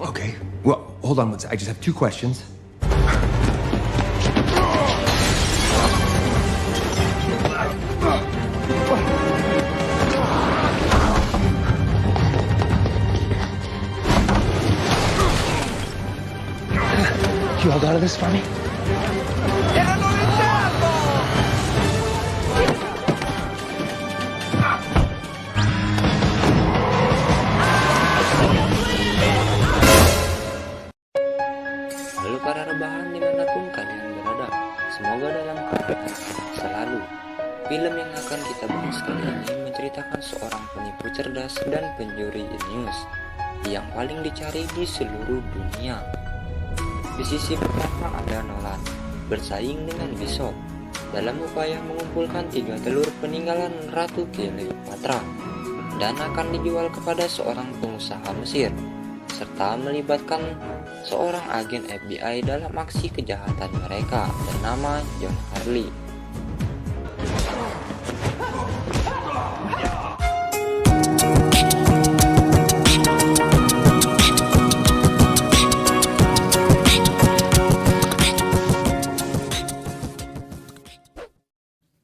Okay. Well, hold on one sec. I just have two questions. You hold out of this for me? Halo para rebahan dimanapun kalian berada, semoga dalam keadaan sehat selalu. Film yang akan kita bahas kali ini menceritakan seorang penipu cerdas dan pencuri jenius yang paling dicari di seluruh dunia. Di sisi pertama ada Nolan, bersaing dengan Bishop dalam upaya mengumpulkan 3 telur peninggalan Ratu Cleopatra dan akan dijual kepada seorang pengusaha Mesir, serta melibatkan seorang agen FBI dalam aksi kejahatan mereka bernama John Harley.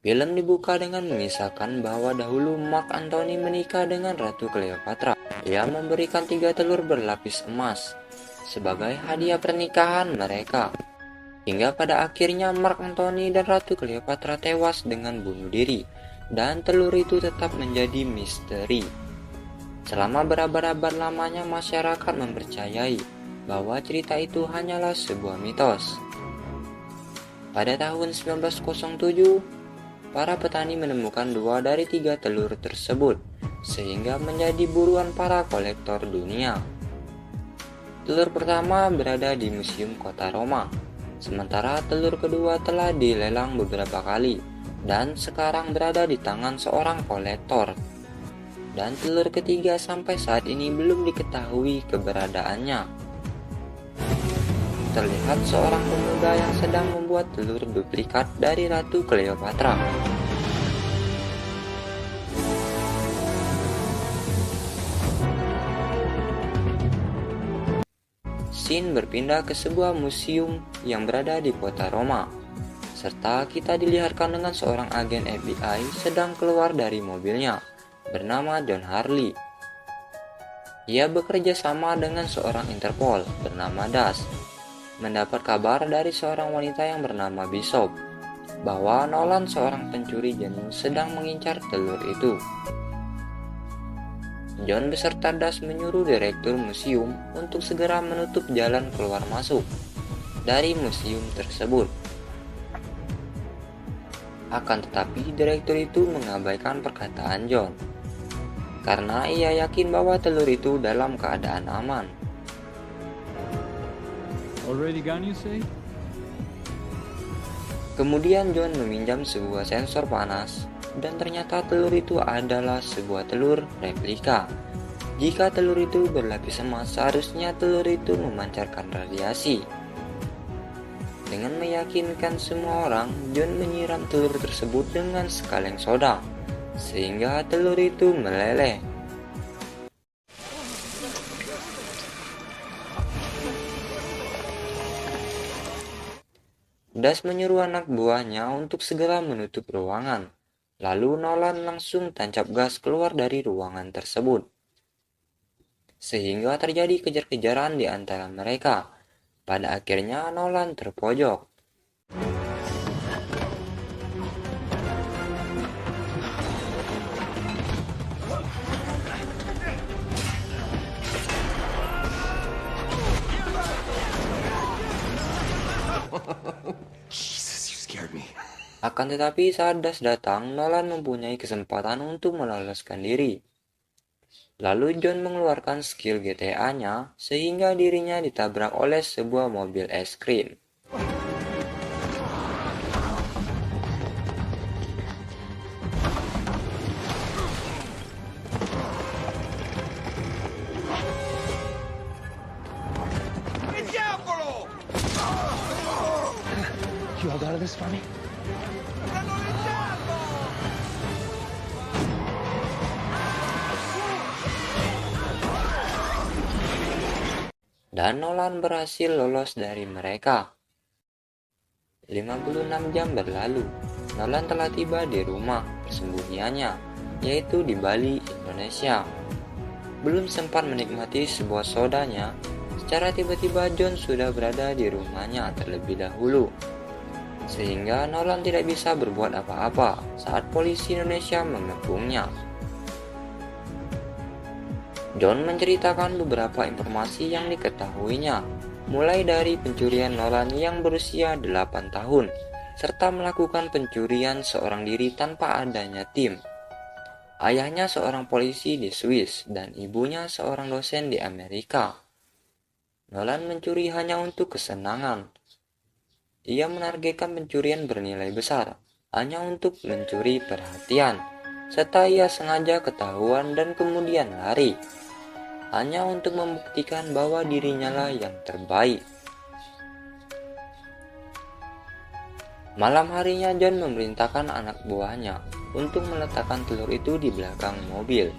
Film dibuka dengan mengisahkan bahwa dahulu Mark Antony menikah dengan Ratu Cleopatra. Ia memberikan 3 telur berlapis emas sebagai hadiah pernikahan mereka. Hingga pada akhirnya Mark Antony dan Ratu Cleopatra tewas dengan bunuh diri, dan telur itu tetap menjadi misteri. Selama berabad-abad lamanya masyarakat mempercayai bahwa cerita itu hanyalah sebuah mitos. Pada tahun 1907, para petani menemukan 2 dari 3 telur tersebut, sehingga menjadi buruan para kolektor dunia. Telur pertama berada di Museum Kota Roma, sementara telur kedua telah dilelang beberapa kali dan sekarang berada di tangan seorang kolektor. Dan telur ketiga sampai saat ini belum diketahui keberadaannya. Terlihat seorang pemuda yang sedang membuat telur duplikat dari Ratu Cleopatra. Scene berpindah ke sebuah museum yang berada di kota Roma, serta kita dilihatkan dengan seorang agen FBI sedang keluar dari mobilnya, bernama John Harley. Ia bekerja sama dengan seorang Interpol bernama Das, mendapat kabar dari seorang wanita yang bernama Bishop bahwa Nolan, seorang pencuri jenius, sedang mengincar telur itu. John beserta Das menyuruh direktur museum untuk segera menutup jalan keluar masuk dari museum tersebut. Akan tetapi direktur itu mengabaikan perkataan John karena ia yakin bahwa telur itu dalam keadaan aman. Already gone, you say? Kemudian John meminjam sebuah sensor panas dan ternyata telur itu adalah sebuah telur replika. Jika telur itu berlapis emas, seharusnya telur itu memancarkan radiasi. Dengan meyakinkan semua orang, John menyiram telur tersebut dengan sekaleng soda, sehingga telur itu meleleh. Das menyuruh anak buahnya untuk segera menutup ruangan. Lalu Nolan langsung tancap gas keluar dari ruangan tersebut. Sehingga terjadi kejar-kejaran di antara mereka. Pada akhirnya Nolan terpojok. Jesus, you scared me. Akan tetapi saat Das datang, Nolan mempunyai kesempatan untuk meloloskan diri. Lalu John mengeluarkan skill GTA-nya sehingga dirinya ditabrak oleh sebuah mobil es krim. this for me? Dan Nolan berhasil lolos dari mereka. 56 jam berlalu, Nolan telah tiba di rumah persembunyiannya, yaitu di Bali, Indonesia. Belum sempat menikmati sebuah sodanya, secara tiba-tiba John sudah berada di rumahnya terlebih dahulu. Sehingga Nolan tidak bisa berbuat apa-apa saat polisi Indonesia mengepungnya. John menceritakan beberapa informasi yang diketahuinya, mulai dari pencurian Nolan yang berusia 8 tahun, serta melakukan pencurian seorang diri tanpa adanya tim. Ayahnya seorang polisi di Swiss dan ibunya seorang dosen di Amerika. Nolan mencuri hanya untuk kesenangan. Ia menargetkan pencurian bernilai besar, hanya untuk mencuri perhatian, serta ia sengaja ketahuan dan kemudian lari, hanya untuk membuktikan bahwa dirinya lah yang terbaik. Malam harinya John memerintahkan anak buahnya untuk meletakkan telur itu di belakang mobil.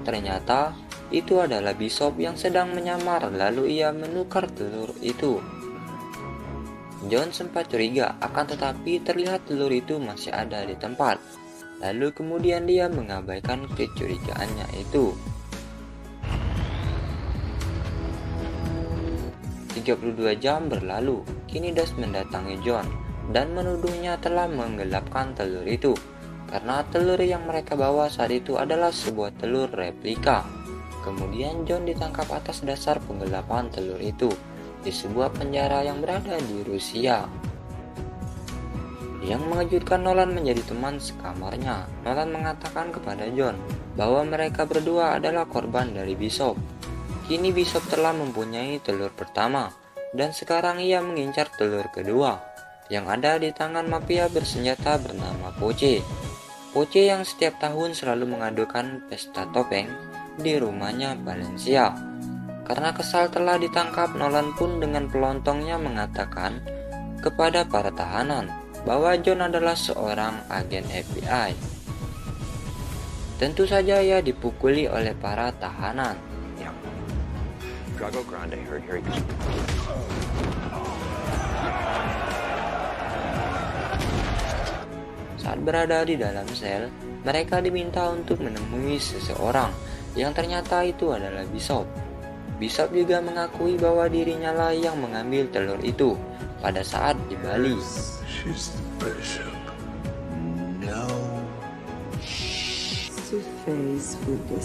Ternyata itu adalah Bishop yang sedang menyamar, lalu ia menukar telur itu. John sempat curiga, akan tetapi terlihat telur itu masih ada di tempat. Lalu kemudian dia mengabaikan kecurigaannya itu. 32 jam berlalu, kini Das mendatangi John dan menuduhnya telah menggelapkan telur itu, karena telur yang mereka bawa saat itu adalah sebuah telur replika. Kemudian John ditangkap atas dasar penggelapan telur itu di sebuah penjara yang berada di Rusia. Yang mengejutkan Nolan menjadi teman sekamarnya. Nolan mengatakan kepada John bahwa mereka berdua adalah korban dari Bishop. Kini Bishop telah mempunyai telur pertama, dan sekarang ia mengincar telur kedua, yang ada di tangan mafia bersenjata bernama Poche. Poche yang setiap tahun selalu mengadakan pesta topeng di rumahnya Valencia. Karena kesal telah ditangkap, Nolan pun dengan pelontongnya mengatakan kepada para tahanan bahwa John adalah seorang agen FBI. Tentu saja ia dipukuli oleh para tahanan. Drago Grande, here he goes. Saat berada di dalam sel, mereka diminta untuk menemui seseorang yang ternyata itu adalah Bishop. Bishop juga mengakui bahwa dirinya lah yang mengambil telur itu pada saat di Bali. She's the bishop. No.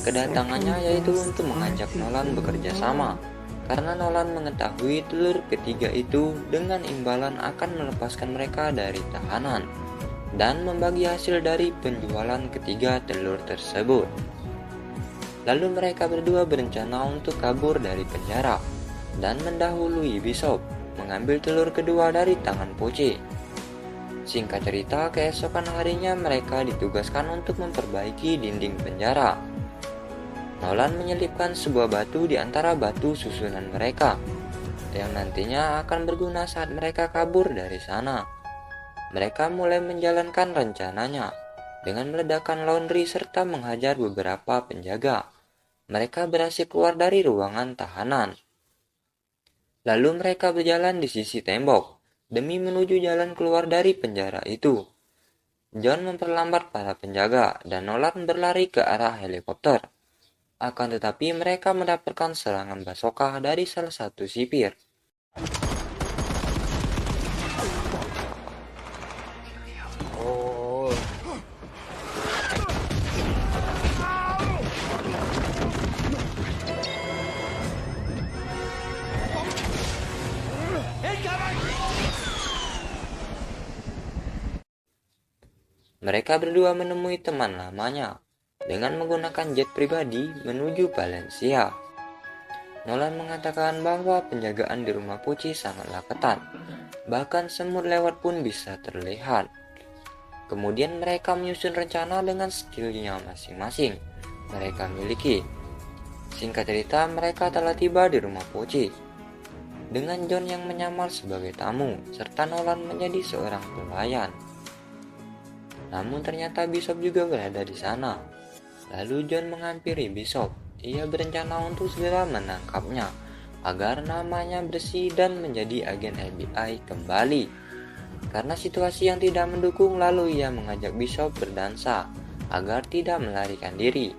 Kedatangannya yaitu untuk mengajak Nolan bekerja sama, karena Nolan mengetahui telur ketiga itu dengan imbalan akan melepaskan mereka dari tahanan dan membagi hasil dari penjualan ketiga telur tersebut. Lalu mereka berdua berencana untuk kabur dari penjara dan mendahului Bishop mengambil telur kedua dari tangan Poche. Singkat cerita, keesokan harinya mereka ditugaskan untuk memperbaiki dinding penjara. Nolan menyelipkan sebuah batu di antara batu susunan mereka, yang nantinya akan berguna saat mereka kabur dari sana. Mereka mulai menjalankan rencananya dengan meledakkan laundry serta menghajar beberapa penjaga. Mereka berhasil keluar dari ruangan tahanan. Lalu mereka berjalan di sisi tembok demi menuju jalan keluar dari penjara itu. John memperlambat para penjaga dan Nolan berlari ke arah helikopter. Akan tetapi mereka mendapatkan serangan bazooka dari salah satu sipir. Mereka berdua menemui teman lamanya dengan menggunakan jet pribadi menuju Valencia. Nolan mengatakan bahwa penjagaan di rumah Poche sangatlah ketat, bahkan semut lewat pun bisa terlihat. Kemudian mereka menyusun rencana dengan skillnya masing-masing mereka miliki. Singkat cerita, mereka telah tiba di rumah Poche. dengan John yang menyamar sebagai tamu, serta Nolan menjadi seorang pelayan. Namun ternyata Bishop juga berada di sana. Lalu John menghampiri Bishop. Ia berencana untuk segera menangkapnya agar namanya bersih dan menjadi agen FBI kembali. Karena situasi yang tidak mendukung, lalu ia mengajak Bishop berdansa agar tidak melarikan diri.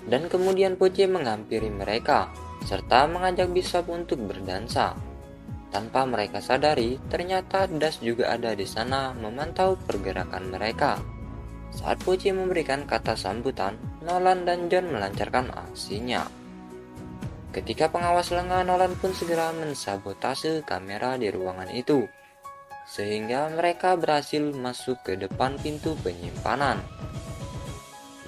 Dan kemudian Poche menghampiri mereka serta mengajak Bishop untuk berdansa. Tanpa mereka sadari, ternyata Das juga ada di sana memantau pergerakan mereka. Saat Poche memberikan kata sambutan, Nolan dan John melancarkan aksinya. Ketika pengawas lengah, Nolan pun segera mensabotase kamera di ruangan itu, sehingga mereka berhasil masuk ke depan pintu penyimpanan.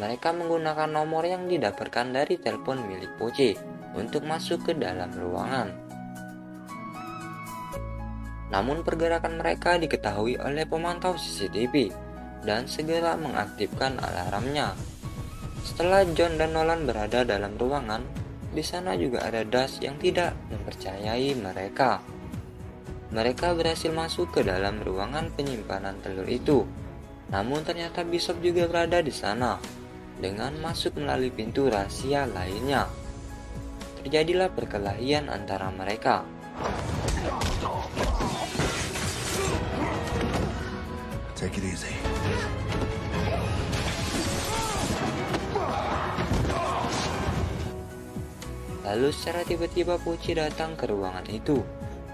Mereka menggunakan nomor yang didapatkan dari telepon milik Poche untuk masuk ke dalam ruangan. Namun pergerakan mereka diketahui oleh pemantau CCTV dan segera mengaktifkan alarmnya. Setelah John dan Nolan berada dalam ruangan, di sana juga ada Das yang tidak mempercayai mereka. Mereka berhasil masuk ke dalam ruangan penyimpanan telur itu. Namun ternyata Bishop juga berada di sana dengan masuk melalui pintu rahasia lainnya. Terjadilah perkelahian antara mereka. Take it easy. Lalu secara tiba-tiba Poche datang ke ruangan itu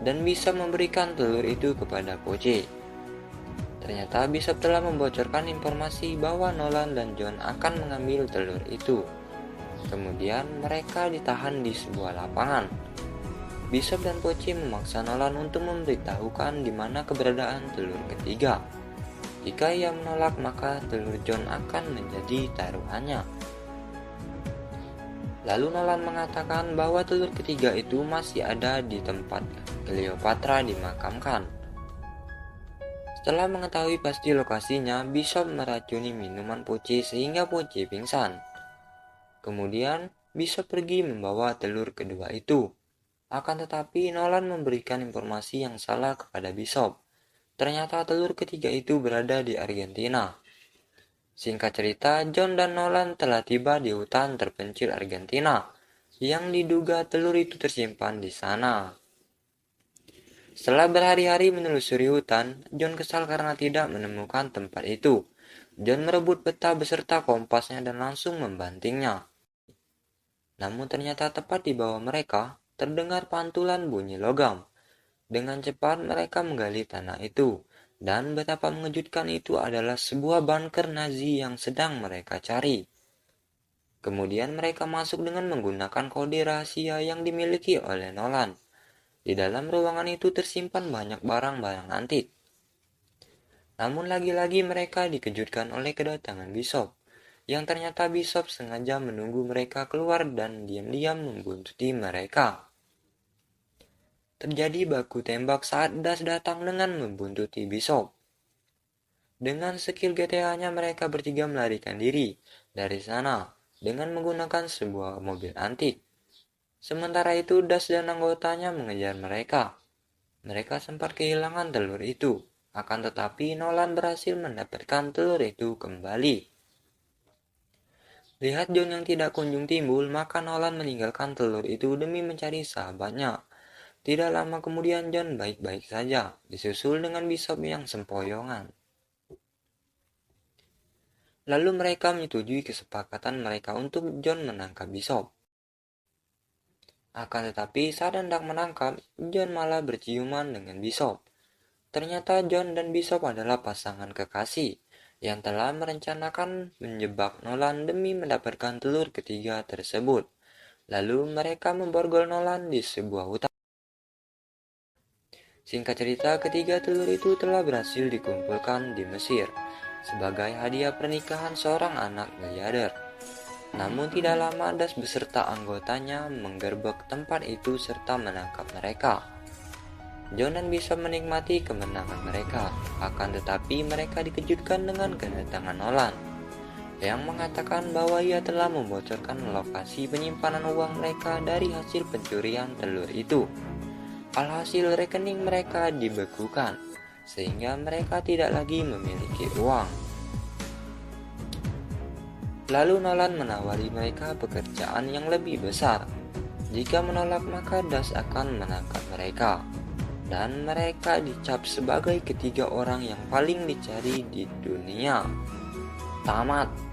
dan bisa memberikan telur itu kepada Poche. Ternyata Bishop telah membocorkan informasi bahwa Nolan dan John akan mengambil telur itu. Kemudian mereka ditahan di sebuah lapangan. Bishop dan Poche memaksa Nolan untuk memberitahukan di mana keberadaan telur ketiga. Jika ia menolak, maka telur John akan menjadi taruhannya. Lalu Nolan mengatakan bahwa telur ketiga itu masih ada di tempat Cleopatra dimakamkan. Setelah mengetahui pasti lokasinya, Bishop meracuni minuman Poche sehingga Poche pingsan. Kemudian Bishop pergi membawa telur kedua itu. Akan tetapi Nolan memberikan informasi yang salah kepada Bishop. Ternyata telur ketiga itu berada di Argentina. Singkat cerita, John dan Nolan telah tiba di hutan terpencil Argentina, yang diduga telur itu tersimpan di sana. Setelah berhari-hari menelusuri hutan, John kesal karena tidak menemukan tempat itu. John merebut peta beserta kompasnya dan langsung membantingnya. Namun ternyata tepat di bawah mereka, terdengar pantulan bunyi logam. Dengan cepat mereka menggali tanah itu. Dan betapa mengejutkan itu adalah sebuah bunker Nazi yang sedang mereka cari. Kemudian mereka masuk dengan menggunakan kode rahasia yang dimiliki oleh Nolan. Di dalam ruangan itu tersimpan banyak barang-barang antik. Namun lagi-lagi mereka dikejutkan oleh kedatangan Bishop, yang ternyata Bishop sengaja menunggu mereka keluar dan diam-diam membuntuti mereka. Terjadi baku tembak saat Das datang dengan membuntuti Bishop. Dengan skill GTA-nya mereka bertiga melarikan diri dari sana dengan menggunakan sebuah mobil antik. Sementara itu Das dan anggotanya mengejar mereka. Mereka sempat kehilangan telur itu, akan tetapi Nolan berhasil mendapatkan telur itu kembali. Lihat John yang tidak kunjung timbul, maka Nolan meninggalkan telur itu demi mencari sahabatnya. Tidak lama kemudian John baik-baik saja, disusul dengan Bishop yang sempoyongan. Lalu mereka menyetujui kesepakatan mereka untuk John menangkap Bishop. Akan tetapi saat hendak menangkap, John malah berciuman dengan Bishop. Ternyata John dan Bishop adalah pasangan kekasih yang telah merencanakan menjebak Nolan demi mendapatkan telur ketiga tersebut. Lalu mereka memborgol Nolan di sebuah hutan. Singkat cerita, ketiga telur itu telah berhasil dikumpulkan di Mesir sebagai hadiah pernikahan seorang anak miliarder. Namun tidak lama Das beserta anggotanya menggerbek tempat itu serta menangkap mereka. John dan Bishop menikmati kemenangan mereka, akan tetapi mereka dikejutkan dengan kedatangan Nolan. yang mengatakan bahwa ia telah membocorkan lokasi penyimpanan uang mereka dari hasil pencurian telur itu. Alhasil rekening mereka dibekukan, sehingga mereka tidak lagi memiliki uang. Lalu Nolan menawari mereka pekerjaan yang lebih besar. Jika menolak maka Das akan menangkap mereka, dan mereka dicap sebagai ketiga orang yang paling dicari di dunia. Tamat.